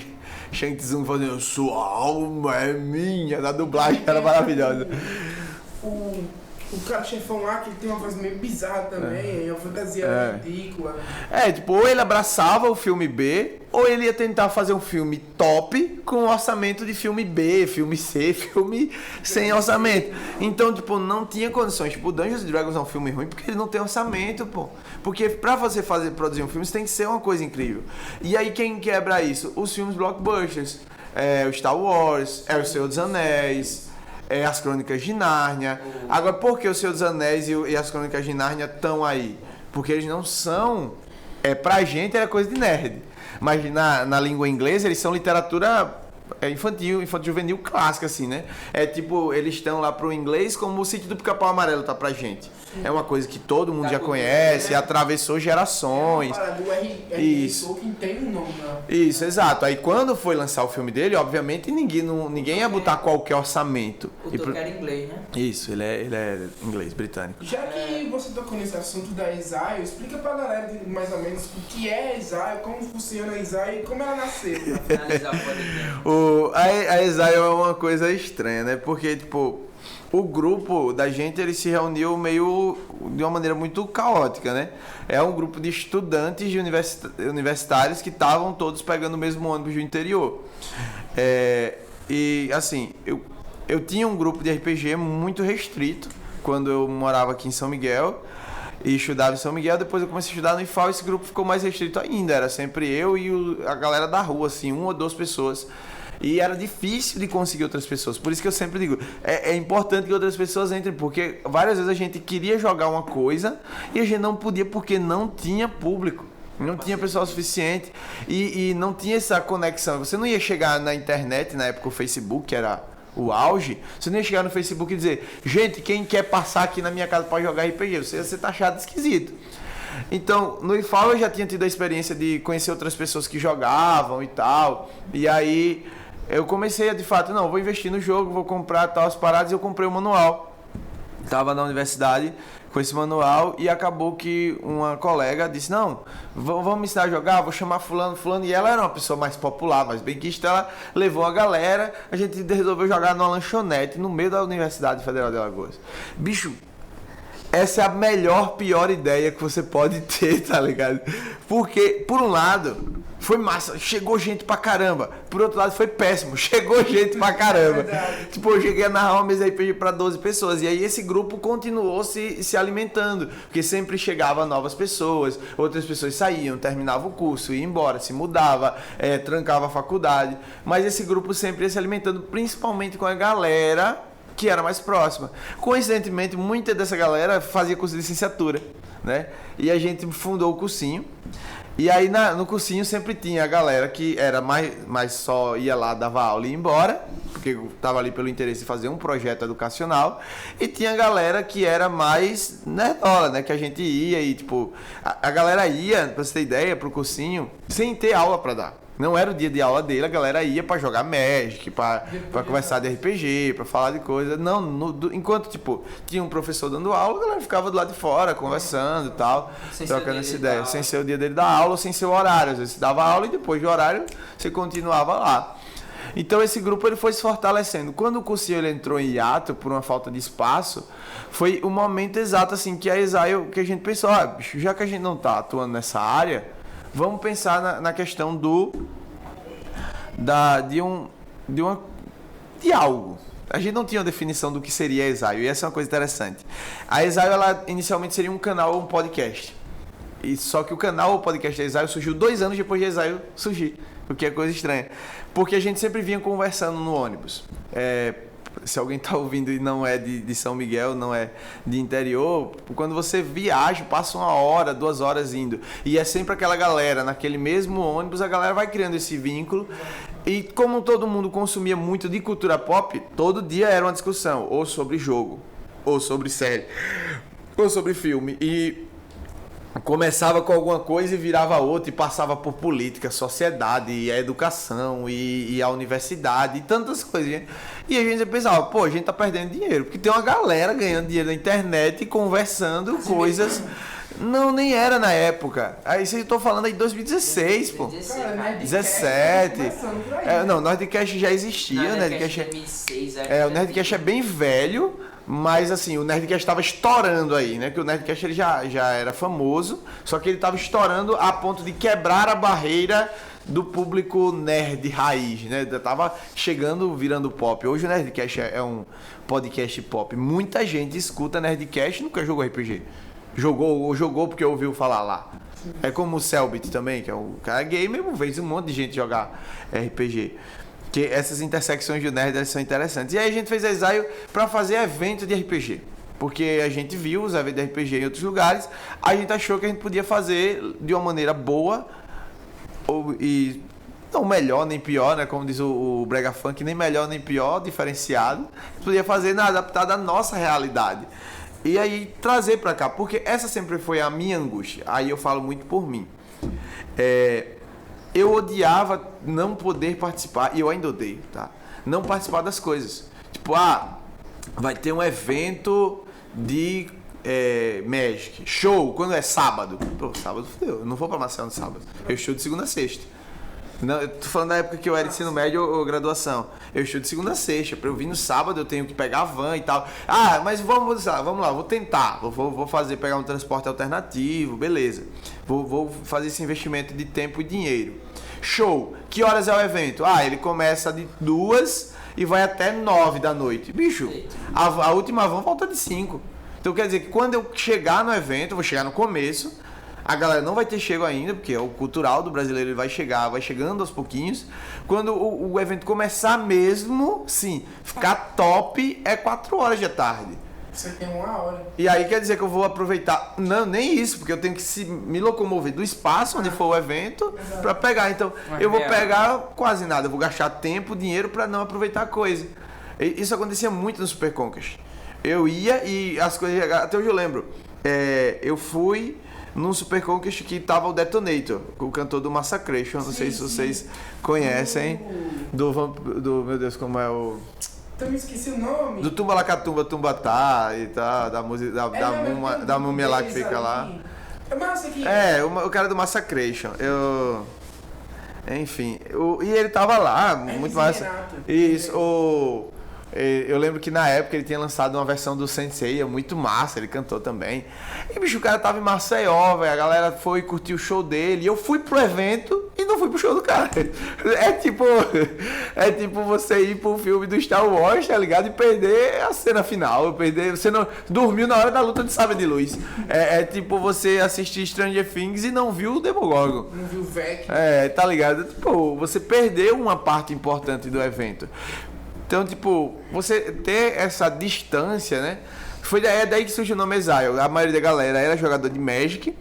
Tsung fazendo "Sua alma é minha", da dublagem, era maravilhosa. O cara chefão lá, que ele tem uma voz meio bizarra também, é uma fantasia ridícula. Tipo, ou ele abraçava o filme B, ou ele ia tentar fazer um filme top com orçamento de filme B, filme C, filme sem orçamento. Então, tipo, não tinha condições. Tipo, Dungeons & Dragons é um filme ruim porque ele não tem orçamento, pô. Porque pra você produzir um filme, isso tem que ser uma coisa incrível. E aí, quem quebra isso? Os filmes blockbusters. O Star Wars, O Senhor dos Anéis... As Crônicas de Nárnia. Agora, por que o Senhor dos Anéis e as Crônicas de Nárnia estão aí? Porque eles não são Pra gente era coisa de nerd. Mas na língua inglesa eles são literatura infantil juvenil clássica, assim, né? É tipo, eles estão lá pro inglês como o Sítio do Pica-Pau Amarelo tá pra gente. É uma coisa que todo mundo já conhece, atravessou gerações. O Isso. Tolkien tem um nome, né? Isso, exato. Aí quando foi lançar o filme dele, obviamente ninguém ia botar qualquer orçamento. O Tolkien era inglês, né? Isso, ele é inglês, britânico. Já que você tocou nesse assunto da Exile, explica pra galera mais ou menos o que é Exile, como funciona a Exile e como ela nasceu. Finalizar o podcast. A Exile é uma coisa estranha, né? Porque, tipo, o grupo da gente, ele se reuniu meio de uma maneira muito caótica, né? É um grupo de estudantes de universitários que estavam todos pegando o mesmo ônibus do interior. E, assim, eu tinha um grupo de RPG muito restrito quando eu morava aqui em São Miguel e estudava em São Miguel. Depois eu comecei a estudar no IFAL e esse grupo ficou mais restrito ainda. Era sempre eu e a galera da rua, assim, 1 ou 2 pessoas. E era difícil de conseguir outras pessoas. Por isso que eu sempre digo, é importante que outras pessoas entrem, porque várias vezes a gente queria jogar uma coisa e a gente não podia porque não tinha público. Não tinha pessoal suficiente e não tinha essa conexão. Você não ia chegar na internet, na época o Facebook era o auge, você não ia chegar no Facebook e dizer, gente, quem quer passar aqui na minha casa para jogar RPG? Você ia ser taxado esquisito. Então, no IFAL eu já tinha tido a experiência de conhecer outras pessoas que jogavam e tal. E aí eu comecei a, de fato, não, vou investir no jogo, vou comprar tal as paradas, e eu comprei o manual. Estava na universidade com esse manual e acabou que uma colega disse, não, vamos me ensinar a jogar, vou chamar fulano, e ela era uma pessoa mais popular, mais benquista, ela levou a galera, a gente resolveu jogar numa lanchonete no meio da Universidade Federal de Alagoas. Bicho, essa é a melhor, pior ideia que você pode ter, tá ligado? Porque, por um lado, foi massa, chegou gente pra caramba. Por outro lado, foi péssimo, chegou gente pra caramba. Tipo, eu cheguei a narrar uma mesa RPG pra 12 pessoas. E aí esse grupo continuou se alimentando. Porque sempre chegava novas pessoas, outras pessoas saíam, terminavam o curso, iam embora, se mudava, trancava a faculdade. Mas esse grupo sempre ia se alimentando, principalmente com a galera que era mais próxima. Coincidentemente, muita dessa galera fazia curso de licenciatura, né? E a gente fundou o cursinho. E aí no cursinho sempre tinha a galera que era mais só ia lá, dava aula e ia embora, porque estava ali pelo interesse de fazer um projeto educacional. E tinha a galera que era mais nerdola, né? Que a gente ia e, tipo, a galera ia, pra você ter ideia, pro cursinho, sem ter aula pra dar. Não era o dia de aula dele, a galera ia pra jogar Magic, pra conversar de RPG, pra falar de coisa. Não, enquanto, tipo, tinha um professor dando aula, a galera ficava do lado de fora, conversando e tal, trocando essa ideia. Sem ser o dia dele dar aula, sem ser o horário. Às vezes você dava aula e depois do horário você continuava lá. Então esse grupo ele foi se fortalecendo. Quando o cursinho ele entrou em hiato por uma falta de espaço, foi o momento exato assim que a Exile, que a gente pensou, bicho, já que a gente não tá atuando nessa área, vamos pensar na questão de algo. A gente não tinha uma definição do que seria a Exile, e essa é uma coisa interessante. A Exile, ela inicialmente seria um canal ou um podcast. E só que o canal ou podcast da Exile surgiu 2 anos depois de Exile surgir, o que é coisa estranha. Porque a gente sempre vinha conversando no ônibus. Se alguém está ouvindo e não é de São Miguel, não é de interior, quando você viaja, passa 1 hora, 2 horas indo. E é sempre aquela galera, naquele mesmo ônibus, a galera vai criando esse vínculo. E como todo mundo consumia muito de cultura pop, todo dia era uma discussão, ou sobre jogo, ou sobre série, ou sobre filme. E começava com alguma coisa e virava outra, e passava por política, sociedade, e a educação, e a universidade, e tantas coisas. E a gente pensava, pô, a gente tá perdendo dinheiro, porque tem uma galera ganhando dinheiro na internet e conversando coisas. Não, nem era na época. Aí eu tô falando aí de 2016, pô. 17. Não, o Nerdcast já existia, o Nerdcast 2006, o Nerdcast é bem velho. Mas assim, o Nerdcast estava estourando aí, né? Que o Nerdcast ele já era famoso, só que ele estava estourando a ponto de quebrar a barreira do público nerd raiz, né? Tava chegando, virando pop. Hoje o Nerdcast é um podcast pop. Muita gente escuta Nerdcast e nunca jogou RPG. Jogou porque ouviu falar lá. É como o Selbit também, que é um cara gamer, fez um monte de gente jogar RPG. Que essas intersecções de nerd são interessantes. E aí a gente fez a Exile para fazer evento de RPG. porque a gente viu os eventos de RPG em outros lugares, a gente achou que a gente podia fazer de uma maneira boa e não melhor nem pior, né? Como diz o Brega Funk, nem melhor nem pior, diferenciado. A gente podia fazer adaptado à nossa realidade. E aí trazer pra cá, porque essa sempre foi a minha angústia. Aí eu falo muito por mim. Eu odiava não poder participar, e eu ainda odeio, tá? Não participar das coisas. Tipo, vai ter um evento de Magic, show, quando é sábado. Pô, sábado fudeu, eu não vou pra Marcel no sábado. Eu show de segunda a sexta. Não, eu tô falando da época que eu era ensino médio ou graduação. Eu estudo de segunda a sexta. Pra eu vir no sábado, eu tenho que pegar a van e tal. Mas vamos lá, vou tentar. Vou pegar um transporte alternativo, beleza. Vou fazer esse investimento de tempo e dinheiro. Show! Que horas é o evento? Ele começa de 2 e vai até 9 da noite. Bicho, a última van volta de 5. Então quer dizer que quando eu chegar no evento, eu vou chegar no começo. A galera não vai ter chego ainda, porque o cultural do brasileiro ele vai chegando aos pouquinhos. Quando o evento começar mesmo, sim, ficar top, é 4 horas da tarde. Você tem 1 hora. E aí quer dizer que eu vou aproveitar... Não, nem isso, porque eu tenho que me locomover do espaço onde for o evento para pegar. Então, eu vou pegar quase nada. Eu vou gastar tempo, dinheiro para não aproveitar a coisa. Isso acontecia muito no Super Conquest. Eu ia e as coisas... Até hoje eu lembro. Eu fui... num Super Conquest que tava o Detonator, o cantor do Massacration, não sei se vocês conhecem, do meu Deus, como é o... Também esqueci o nome. Do Tumbalacatumba Tumbatá e tal, da música, da múmia lá que fica lá. O cara do Massacration, enfim, e ele tava lá, muito massa. Isso, eu lembro que na época ele tinha lançado uma versão do Sensei, muito massa, ele cantou também. E bicho, o cara tava em Maceió, velho, a galera foi curtir o show dele. E eu fui pro evento e não fui pro show do cara. É tipo você ir pro filme do Star Wars, tá ligado? E perder a cena final, você não dormiu na hora da luta de sabre de luz. É tipo você assistir Stranger Things e não viu o Demogorgon. Não viu o Vec. Tá ligado? Tipo, você perdeu uma parte importante do evento. Então, tipo, você ter essa distância, né? Foi daí que surgiu o nome Exile. A maioria da galera era jogador de Magic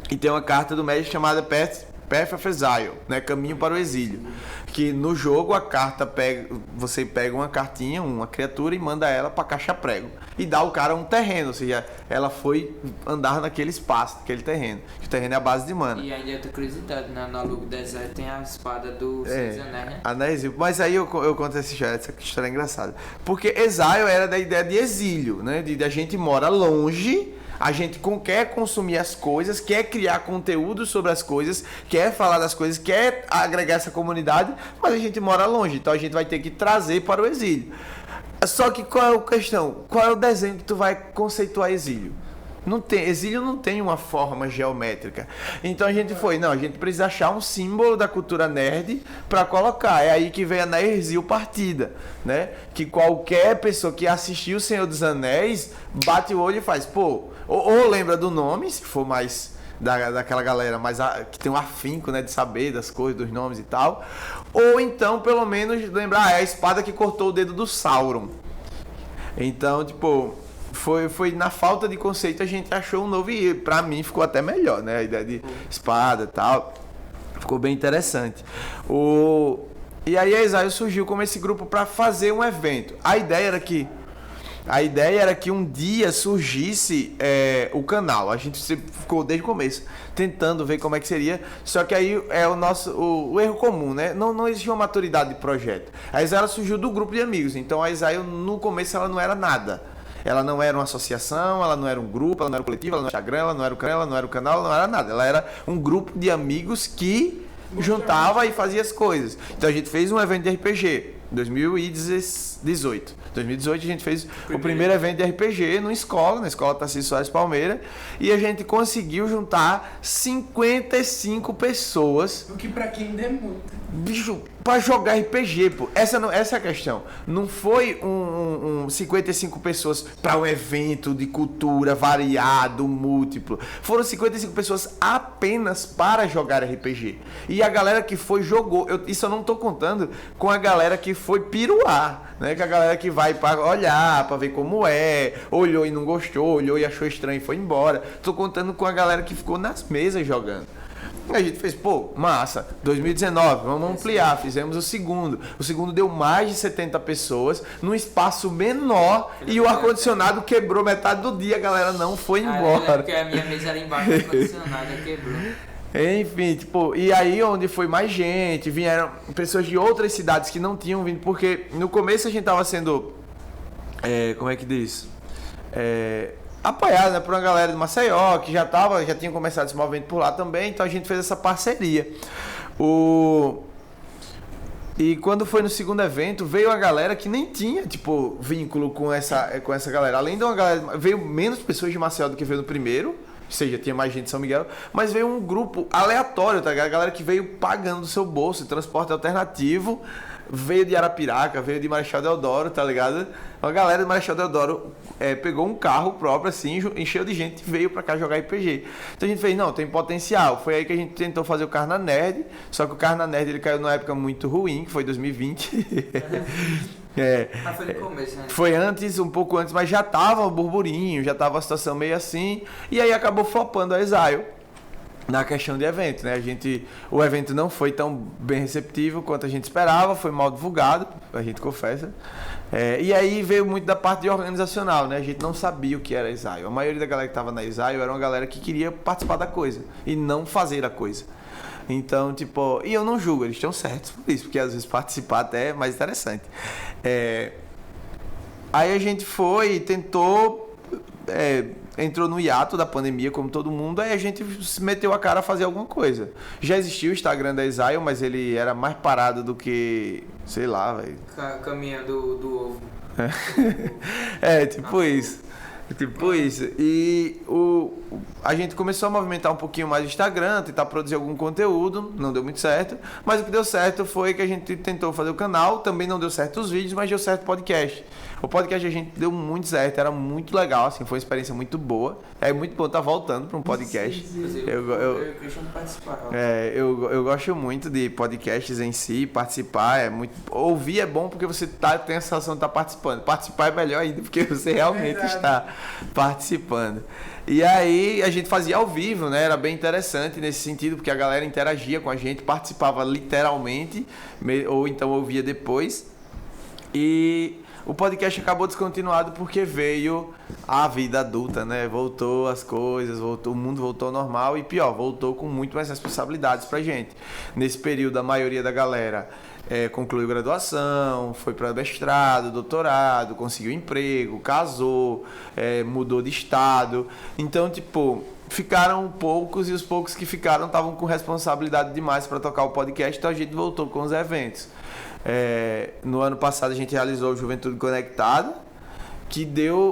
e tem uma carta do Magic chamada Path of Exile, né? Caminho para o exílio. Que no jogo a carta você pega uma cartinha, uma criatura e manda ela para caixa prego. E dá ao cara um terreno, ou seja, ela foi andar naquele espaço, naquele terreno. O terreno é a base de mana. E ainda outra curiosidade, né? No logo do Exile tem a espada do Seis Anéis, né? Anéis, mas aí eu conto essa história é engraçada. Porque Exile era da ideia de exílio, né? De a gente mora longe. A gente quer consumir as coisas, quer criar conteúdo sobre as coisas, quer falar das coisas, quer agregar essa comunidade, mas a gente mora longe, então a gente vai ter que trazer para o exílio. Só que qual é a questão? Qual é o desenho que tu vai conceituar exílio? Exílio não tem uma forma geométrica. Então a gente a gente precisa achar um símbolo da cultura nerd para colocar. É aí que vem a Nerdzil Partida, né? Que qualquer pessoa que assistiu O Senhor dos Anéis bate o olho e faz, ou lembra do nome, se for mais daquela galera mais que tem um afinco, né, de saber das coisas, dos nomes e tal, ou então pelo menos lembrar, é a espada que cortou o dedo do Sauron. Então, tipo, foi na falta de conceito a gente achou um novo e pra mim ficou até melhor, né, a ideia de espada e tal, ficou bem interessante. E aí a Exile surgiu como esse grupo para fazer um evento. A ideia era que um dia surgisse o canal. A gente ficou desde o começo tentando ver como é que seria. Só que aí é o erro comum, né? Não existia uma maturidade de projeto. A Exile surgiu do grupo de amigos. Então a Exile no começo ela não era nada. Ela não era uma associação, ela não era um grupo, ela não era um coletivo, ela não era o Instagram, ela não era o canal, ela não era o canal, ela não era nada. Ela era um grupo de amigos que juntava e fazia as coisas. Então a gente fez um evento de RPG em 2018. Em 2018 a gente fez o primeiro evento de RPG na escola Tarcísio Soares Palmeira, e a gente conseguiu juntar 55 pessoas. O que pra quem ainda é muito. Bicho, pra jogar RPG, pô. Essa é a questão. Não foi 55 pessoas pra um evento de cultura variado, múltiplo. Foram 55 pessoas apenas para jogar RPG. E a galera que foi, jogou. Isso eu não tô contando com a galera que foi piruar, né? Que a galera que vai pra olhar, pra ver como é, olhou e não gostou, olhou e achou estranho e foi embora. Tô contando com a galera que ficou nas mesas jogando. A gente fez, pô, massa, 2019, vamos ampliar, fizemos o segundo. O segundo deu mais de 70 pessoas, num espaço menor, e o ar-condicionado quebrou metade do dia, a galera não foi embora. Porque a minha mesa era embaixo do ar-condicionado, quebrou. Enfim, tipo, e aí onde foi mais gente, vieram pessoas de outras cidades que não tinham vindo, porque no começo a gente tava sendo, como é que diz? Apoiado, né, por uma galera de Maceió que já tinha começado esse movimento por lá também, então a gente fez essa parceria. E quando foi no segundo evento, veio a galera que nem tinha, tipo, vínculo com essa galera. Além de uma galera, veio menos pessoas de Maceió do que veio no primeiro, ou seja, tinha mais gente de São Miguel, mas veio um grupo aleatório, tá ligado? A galera que veio pagando do seu bolso, transporte alternativo, veio de Arapiraca, veio de Marechal Deodoro, tá ligado? Uma galera de Marechal Deodoro pegou um carro próprio, assim, encheu de gente e veio pra cá jogar RPG. Então a gente fez, não, tem potencial. Foi aí que a gente tentou fazer o Carna Nerd, só que o Carna Nerd ele caiu numa época muito ruim, que foi 2020. Mas foi no começo, né? Foi antes, um pouco antes, mas já tava o burburinho, já tava a situação meio assim, e aí acabou flopando a Exile. Na questão de evento, né? O evento não foi tão bem receptivo quanto a gente esperava, foi mal divulgado, a gente confessa. E aí veio muito da parte de organizacional, né? A gente não sabia o que era Exile. A maioria da galera que estava na Exile era uma galera que queria participar da coisa e não fazer a coisa. Então, tipo, e eu não julgo, eles estão certos por isso, porque às vezes participar até é mais interessante. Aí a gente foi e tentou... entrou no hiato da pandemia, como todo mundo, aí a gente se meteu a cara a fazer alguma coisa. Já existia o Instagram da Exile, mas ele era mais parado do que, sei lá, velho. Caminha do ovo. Tipo isso. Tipo isso. E a gente começou a movimentar um pouquinho mais o Instagram, tentar produzir algum conteúdo, não deu muito certo, mas o que deu certo foi que a gente tentou fazer o canal, também não deu certo os vídeos, mas deu certo o podcast. O podcast a gente deu muito certo, era muito legal, assim, foi uma experiência muito boa. É muito bom estar voltando para um podcast. Sim. Eu participar. Eu gosto muito de podcasts em si, participar ouvir é bom porque você tem a sensação de estar participando. Participar é melhor ainda porque você realmente está participando. E aí a gente fazia ao vivo, né? Era bem interessante nesse sentido, porque a galera interagia com a gente, participava literalmente, ou então ouvia depois. E o podcast acabou descontinuado porque veio a vida adulta, né? Voltou as coisas, o mundo voltou ao normal e pior, voltou com muito mais responsabilidades pra gente. Nesse período, a maioria da galera concluiu graduação, foi para mestrado, doutorado, conseguiu emprego, casou, mudou de estado. Então, tipo, ficaram poucos e os poucos que ficaram estavam com responsabilidade demais para tocar o podcast, então a gente voltou com os eventos. No ano passado a gente realizou o Juventude Conectada, que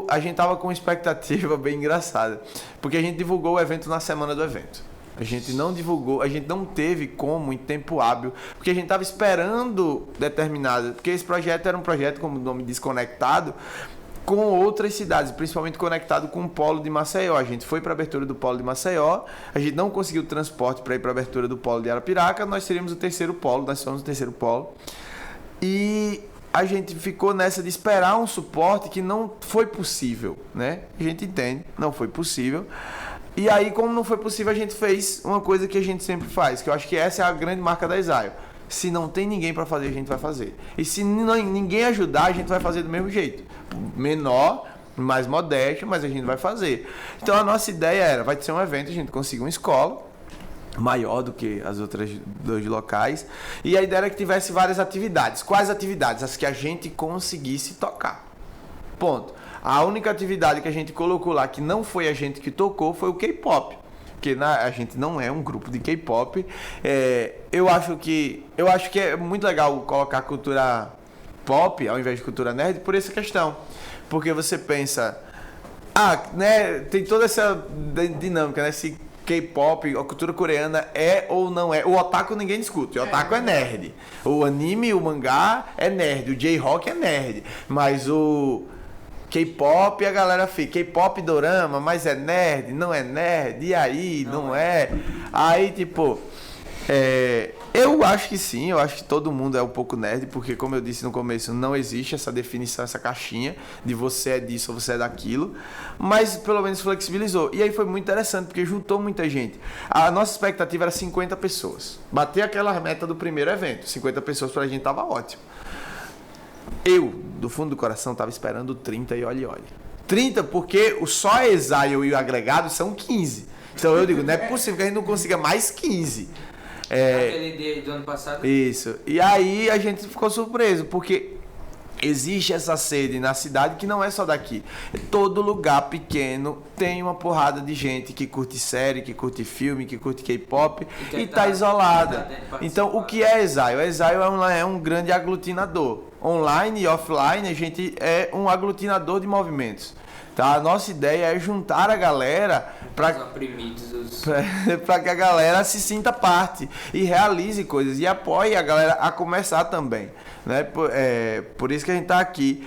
a gente tava com uma expectativa bem engraçada, porque a gente divulgou o evento na semana do evento. A gente não divulgou, a gente não teve como em tempo hábil, porque a gente tava esperando porque esse projeto era um projeto, como o nome diz, conectado com outras cidades, principalmente conectado com o polo de Maceió. A gente foi para a abertura do polo de Maceió, a gente não conseguiu transporte para ir para a abertura do polo de Arapiraca, nós seríamos o terceiro polo, nós somos o terceiro polo. E a gente ficou nessa de esperar um suporte que não foi possível, né? A gente entende, não foi possível. E aí, como não foi possível, a gente fez uma coisa que a gente sempre faz, que eu acho que essa é a grande marca da Exile. Se não tem ninguém para fazer, a gente vai fazer. E se ninguém ajudar, a gente vai fazer do mesmo jeito. Menor, mais modesto, mas a gente vai fazer. Então a nossa ideia vai ser um evento, a gente conseguir uma escola maior do que as outras dois locais. E a ideia era que tivesse várias atividades. Quais atividades? As que a gente conseguisse tocar. Ponto. A única atividade que a gente colocou lá, que não foi a gente que tocou, foi o K-pop. Porque a gente não é um grupo de K-pop. Eu acho que é muito legal colocar cultura pop ao invés de cultura nerd por essa questão. Porque você pensa, né, tem toda essa dinâmica, né? Se K-pop, a cultura coreana é ou não é. O otaku ninguém discute, o otaku é nerd. O anime, o mangá é nerd, o J-rock é nerd. Mas o K-pop, a galera fica, K-pop dorama, mas é nerd, não é nerd, e aí, não é. Aí, tipo, eu acho que sim, eu acho que todo mundo é um pouco nerd, porque como eu disse no começo, não existe essa definição, essa caixinha de você é disso ou você é daquilo, mas pelo menos flexibilizou. E aí foi muito interessante, porque juntou muita gente. A nossa expectativa era 50 pessoas. Bater aquela meta do primeiro evento, 50 pessoas pra gente tava ótimo. Eu, do fundo do coração, tava esperando 30 e olhe. 30 porque só a Exile e o agregado são 15. Então eu digo, não é possível que a gente não consiga mais 15. Aquele dia do ano passado. Isso. E aí a gente ficou surpreso, porque existe essa sede na cidade que não é só daqui. Todo lugar pequeno tem uma porrada de gente que curte série, que curte filme, que curte K-pop e tá isolada. Então, o que é Exile? Exile é um grande aglutinador. Online e offline, a gente é um aglutinador de movimentos. Tá? A nossa ideia é juntar a galera para que a galera se sinta parte e realize coisas e apoie a galera a começar também, né? Por isso que a gente está aqui.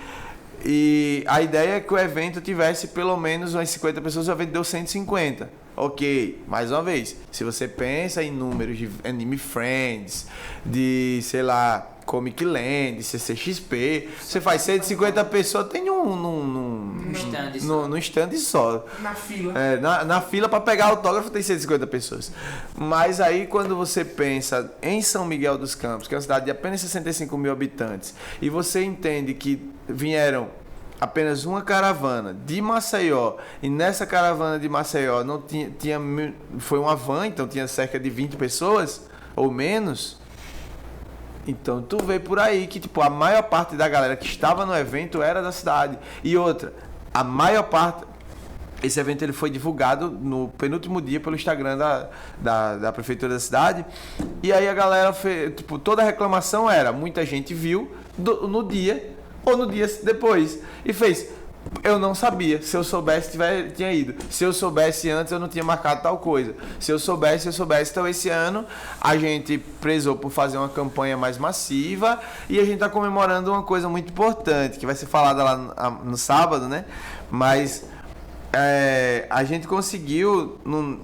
E a ideia é que o evento tivesse pelo menos umas 50 pessoas, o evento deu 150. Ok, mais uma vez, se você pensa em números de Anime Friends, de, sei lá, Comic Land, CCXP, você faz 150 pessoas, tem no stand só. Na fila. Na fila para pegar autógrafo tem 150 pessoas. Mas aí quando você pensa em São Miguel dos Campos, que é uma cidade de apenas 65 mil habitantes, e você entende que vieram apenas uma caravana de Maceió, e nessa caravana de Maceió não foi uma van, então tinha cerca de 20 pessoas ou menos. Então tu vê por aí que tipo a maior parte da galera que estava no evento era da cidade. E outra, a maior parte, esse evento ele foi divulgado no penúltimo dia pelo Instagram da prefeitura da cidade. E aí a galera fez, tipo, toda a reclamação era, muita gente viu no dia ou no dia depois e fez, eu não sabia, se eu soubesse tinha ido, se eu soubesse antes eu não tinha marcado tal coisa, se eu soubesse. Então esse ano a gente prezou por fazer uma campanha mais massiva e a gente está comemorando uma coisa muito importante que vai ser falada lá no sábado, né? Mas a gente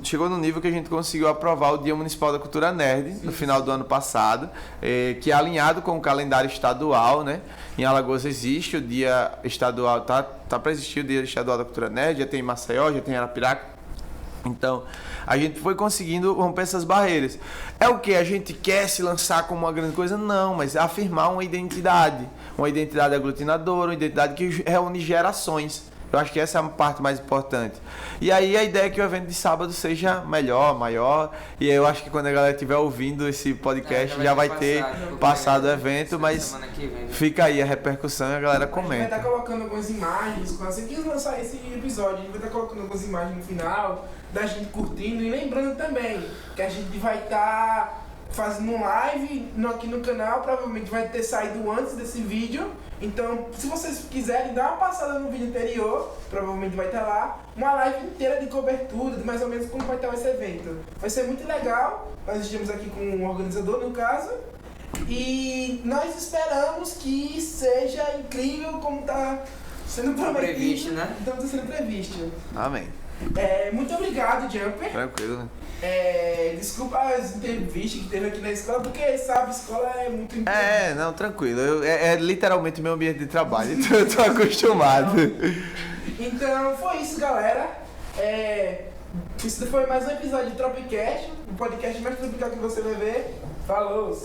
chegou no nível que a gente conseguiu aprovar o Dia Municipal da Cultura Nerd no final do ano passado, que é alinhado com o calendário estadual, né? Em Alagoas existe o Dia Estadual, tá para existir o Dia Estadual da Cultura Nerd, já tem em Maceió, já tem em Arapiraca. Então, a gente foi conseguindo romper essas barreiras. É o que? A gente quer se lançar como uma grande coisa? Não, mas é afirmar uma identidade aglutinadora, uma identidade que reúne gerações. Eu acho que essa é a parte mais importante. E aí a ideia é que o evento de sábado seja melhor, maior. E eu acho que quando a galera estiver ouvindo esse podcast já vai ter passado o evento, mas fica aí a repercussão e a galera comenta. A gente vai estar colocando algumas imagens, assim que lançar esse episódio, a gente vai estar colocando algumas imagens no final, da gente curtindo. E lembrando também que a gente vai estar fazendo um live aqui no canal, provavelmente vai ter saído antes desse vídeo. Então, se vocês quiserem dar uma passada no vídeo anterior, provavelmente vai estar lá, uma live inteira de cobertura, de mais ou menos como vai estar esse evento. Vai ser muito legal, nós estamos aqui com um organizador no caso, e nós esperamos que seja incrível como está sendo prometido. Previsto, né? Então está sendo previsto. Amém. Muito obrigado, Jumper. Tranquilo, né? Desculpa as entrevistas que teve aqui na escola, porque sabe, escola é muito importante. Não, tranquilo. É literalmente meu ambiente de trabalho, então eu tô acostumado. Então foi isso, galera. Isso foi mais um episódio de Tropicast, o podcast mais tropical que você vai ver. Falou!